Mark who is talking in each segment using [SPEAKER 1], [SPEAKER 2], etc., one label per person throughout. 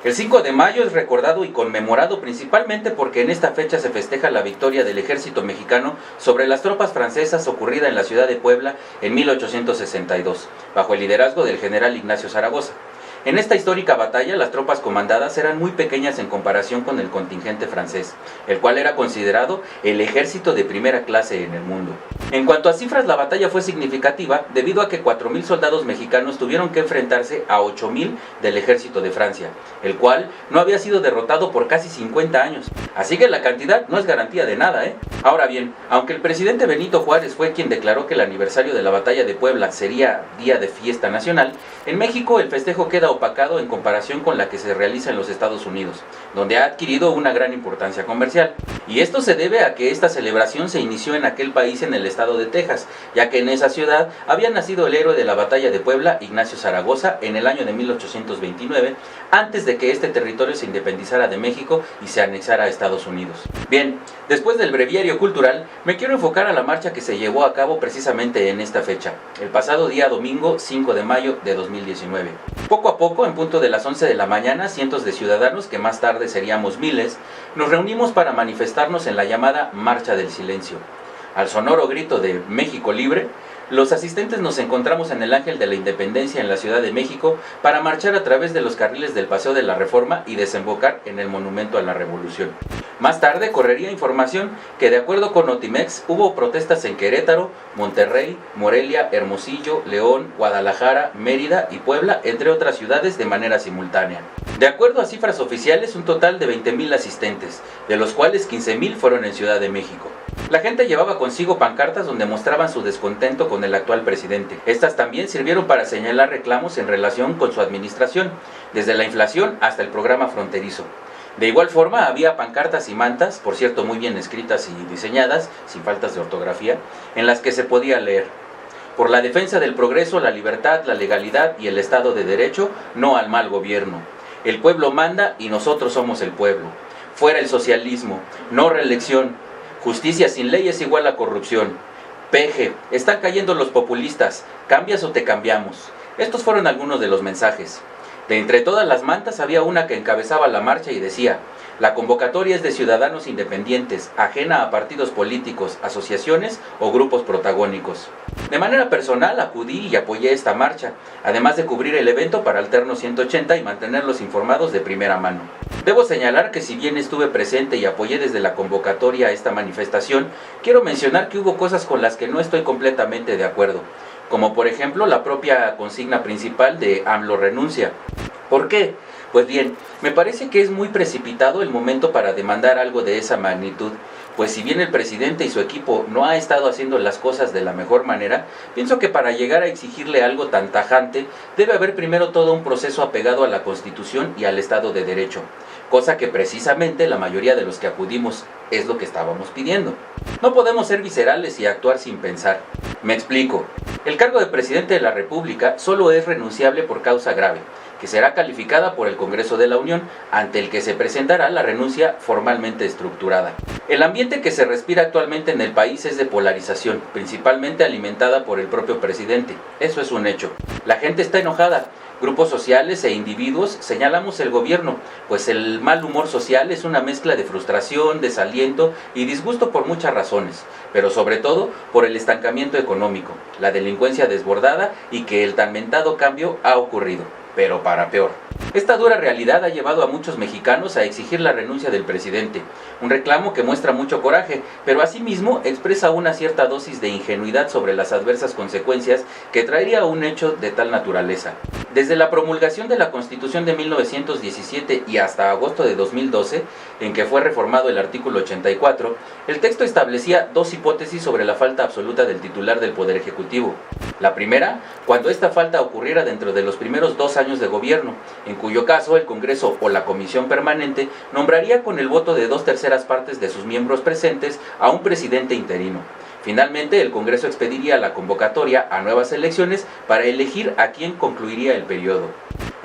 [SPEAKER 1] El 5 de mayo es recordado y conmemorado principalmente porque en esta fecha se festeja la victoria del ejército mexicano sobre las tropas francesas ocurrida en la ciudad de Puebla en 1862, bajo el liderazgo del general Ignacio Zaragoza. En esta histórica batalla, las tropas comandadas eran muy pequeñas en comparación con el contingente francés, el cual era considerado el ejército de primera clase en el mundo. En cuanto a cifras, la batalla fue significativa debido a que 4.000 soldados mexicanos tuvieron que enfrentarse a 8.000 del ejército de Francia, el cual no había sido derrotado por casi 50 años. Así que la cantidad no es garantía de nada, Ahora bien, aunque el presidente Benito Juárez fue quien declaró que el aniversario de la batalla de Puebla sería día de fiesta nacional, en México el festejo queda opacado en comparación con la que se realiza en los Estados Unidos, donde ha adquirido una gran importancia comercial. Y esto se debe a que esta celebración se inició en aquel país en el estado de Texas, ya que en esa ciudad había nacido el héroe de la batalla de Puebla, Ignacio Zaragoza, en el año de 1829, antes de que este territorio se independizara de México y se anexara a Estados Unidos. Bien, después del breviario cultural, me quiero enfocar a la marcha que se llevó a cabo precisamente en esta fecha, el pasado día domingo 5 de mayo de 2019. Poco a poco, en punto de las 11 de la mañana, cientos de ciudadanos, que más tarde seríamos miles, nos reunimos para manifestarnos en la llamada Marcha del Silencio. Al sonoro grito de México Libre, los asistentes nos encontramos en el Ángel de la Independencia en la Ciudad de México para marchar a través de los carriles del Paseo de la Reforma y desembocar en el Monumento a la Revolución. Más tarde correría información que, de acuerdo con Notimex, hubo protestas en Querétaro, Monterrey, Morelia, Hermosillo, León, Guadalajara, Mérida y Puebla, entre otras ciudades, de manera simultánea. De acuerdo a cifras oficiales, un total de 20.000 asistentes, de los cuales 15.000 fueron en Ciudad de México. La gente llevaba consigo pancartas donde mostraban su descontento con el actual presidente. Estas también sirvieron para señalar reclamos en relación con su administración, desde la inflación hasta el programa fronterizo. De igual forma, había pancartas y mantas, por cierto muy bien escritas y diseñadas, sin faltas de ortografía, en las que se podía leer: por la defensa del progreso, la libertad, la legalidad y el Estado de Derecho, no al mal gobierno. El pueblo manda y nosotros somos el pueblo. Fuera el socialismo, no reelección. Justicia sin ley es igual a corrupción. Peje, están cayendo los populistas, ¿cambias o te cambiamos? Estos fueron algunos de los mensajes. De entre todas las mantas había una que encabezaba la marcha y decía: la convocatoria es de ciudadanos independientes, ajena a partidos políticos, asociaciones o grupos protagónicos. De manera personal acudí y apoyé esta marcha, además de cubrir el evento para Alterno 180 y mantenerlos informados de primera mano. Debo señalar que si bien estuve presente y apoyé desde la convocatoria a esta manifestación, quiero mencionar que hubo cosas con las que no estoy completamente de acuerdo, como por ejemplo la propia consigna principal de AMLO renuncia. ¿Por qué? Pues bien, me parece que es muy precipitado el momento para demandar algo de esa magnitud, pues si bien el presidente y su equipo no ha estado haciendo las cosas de la mejor manera, pienso que para llegar a exigirle algo tan tajante, debe haber primero todo un proceso apegado a la Constitución y al Estado de Derecho, cosa que precisamente la mayoría de los que acudimos es lo que estábamos pidiendo. No podemos ser viscerales y actuar sin pensar. Me explico. El cargo de presidente de la República solo es renunciable por causa grave, que será calificada por el Congreso de la Unión, ante el que se presentará la renuncia formalmente estructurada. El ambiente que se respira actualmente en el país es de polarización, principalmente alimentada por el propio presidente. Eso es un hecho. La gente está enojada. Grupos sociales e individuos señalamos el gobierno, pues el mal humor social es una mezcla de frustración, desaliento y disgusto por muchas razones, pero sobre todo por el estancamiento económico, la delincuencia desbordada y que el tan mentado cambio ha ocurrido, pero para peor. Esta dura realidad ha llevado a muchos mexicanos a exigir la renuncia del presidente, un reclamo que muestra mucho coraje, pero asimismo expresa una cierta dosis de ingenuidad sobre las adversas consecuencias que traería un hecho de tal naturaleza. Desde la promulgación de la Constitución de 1917 y hasta agosto de 2012, en que fue reformado el artículo 84, el texto establecía dos hipótesis sobre la falta absoluta del titular del Poder Ejecutivo. La primera, cuando esta falta ocurriera dentro de los primeros 2 años de gobierno, en cuyo caso el Congreso o la Comisión Permanente nombraría con el voto de 2/3 partes de sus miembros presentes a un presidente interino. Finalmente, el Congreso expediría la convocatoria a nuevas elecciones para elegir a quién concluiría el periodo.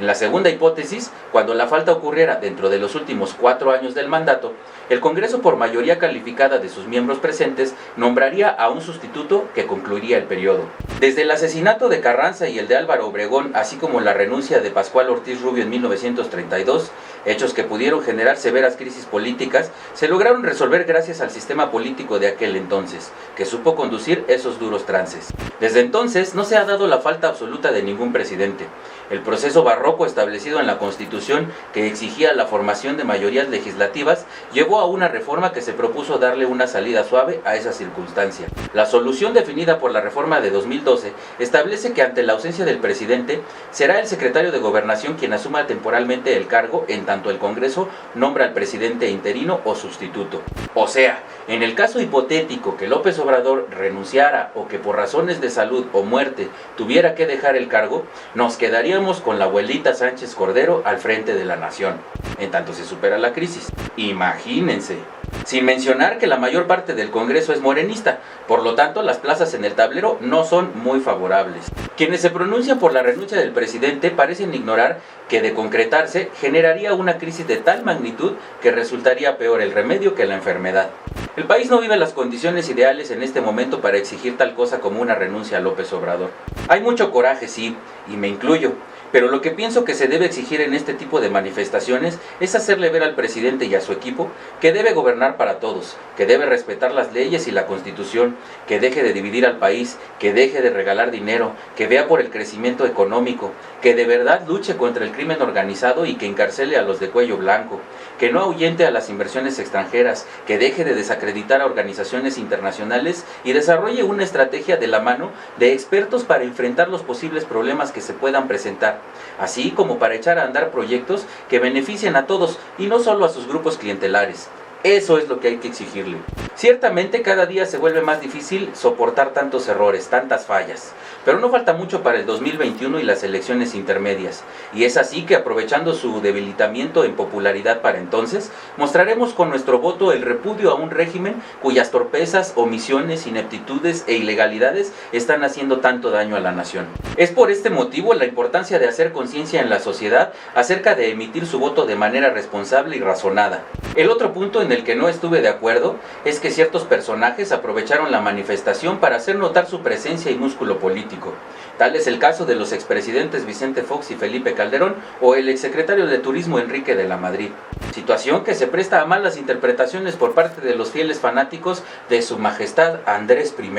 [SPEAKER 1] En la segunda hipótesis, cuando la falta ocurriera dentro de los últimos 4 años del mandato, el Congreso, por mayoría calificada de sus miembros presentes, nombraría a un sustituto que concluiría el periodo. Desde el asesinato de Carranza y el de Álvaro Obregón, así como la renuncia de Pascual Ortiz Rubio en 1932, hechos que pudieron generar severas crisis políticas, se lograron resolver gracias al sistema político de aquel entonces, que supo conducir esos duros trances. Desde entonces no se ha dado la falta absoluta de ningún presidente. El proceso barroco establecido en la Constitución, que exigía la formación de mayorías legislativas, llevó a una reforma que se propuso darle una salida suave a esa circunstancia. La solución definida por la reforma de 2012 establece que ante la ausencia del presidente, será el secretario de Gobernación quien asuma temporalmente el cargo en tanto el Congreso nombra al presidente interino o sustituto. O sea, en el caso hipotético que López Obrador renunciara o que por razones de salud o muerte tuviera que dejar el cargo, nos quedaríamos con la abuelita Sánchez Cordero al frente de la nación, en tanto se supera la crisis. Imagínense. Sin mencionar que la mayor parte del Congreso es morenista, por lo tanto las plazas en el tablero no son muy favorables. Quienes se pronuncian por la renuncia del presidente parecen ignorar que de concretarse generaría una crisis de tal magnitud que resultaría peor el remedio que la enfermedad. El país no vive las condiciones ideales en este momento para exigir tal cosa como una renuncia a López Obrador. Hay mucho coraje, sí, y me incluyo. Pero lo que pienso que se debe exigir en este tipo de manifestaciones es hacerle ver al presidente y a su equipo que debe gobernar para todos, que debe respetar las leyes y la Constitución, que deje de dividir al país, que deje de regalar dinero, que vea por el crecimiento económico, que de verdad luche contra el crimen organizado y que encarcele a los de cuello blanco, que no ahuyente a las inversiones extranjeras, que deje de desacreditar a organizaciones internacionales y desarrolle una estrategia de la mano de expertos para enfrentar los posibles problemas que se puedan presentar, así como para echar a andar proyectos que beneficien a todos y no solo a sus grupos clientelares. Eso es lo que hay que exigirle. Ciertamente cada día se vuelve más difícil soportar tantos errores, tantas fallas, pero no falta mucho para el 2021 y las elecciones intermedias, y es así que aprovechando su debilitamiento en popularidad para entonces, mostraremos con nuestro voto el repudio a un régimen cuyas torpezas, omisiones, ineptitudes e ilegalidades están haciendo tanto daño a la nación. Es por este motivo la importancia de hacer conciencia en la sociedad acerca de emitir su voto de manera responsable y razonada. El otro punto en el que no estuve de acuerdo es que ciertos personajes aprovecharon la manifestación para hacer notar su presencia y músculo político. Tal es el caso de los expresidentes Vicente Fox y Felipe Calderón o el exsecretario de Turismo Enrique de la Madrid. Situación que se presta a malas interpretaciones por parte de los fieles fanáticos de Su Majestad Andrés I,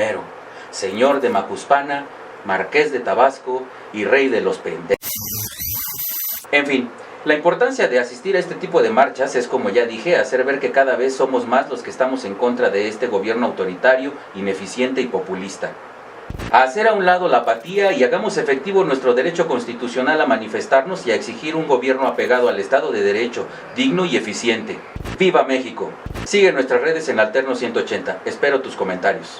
[SPEAKER 1] señor de Macuspana, marqués de Tabasco y rey de los pendejos. En fin, la importancia de asistir a este tipo de marchas es, como ya dije, hacer ver que cada vez somos más los que estamos en contra de este gobierno autoritario, ineficiente y populista. A hacer a un lado la apatía y hagamos efectivo nuestro derecho constitucional a manifestarnos y a exigir un gobierno apegado al Estado de Derecho, digno y eficiente. ¡Viva México! Sigue nuestras redes en Alterno 180. Espero tus comentarios.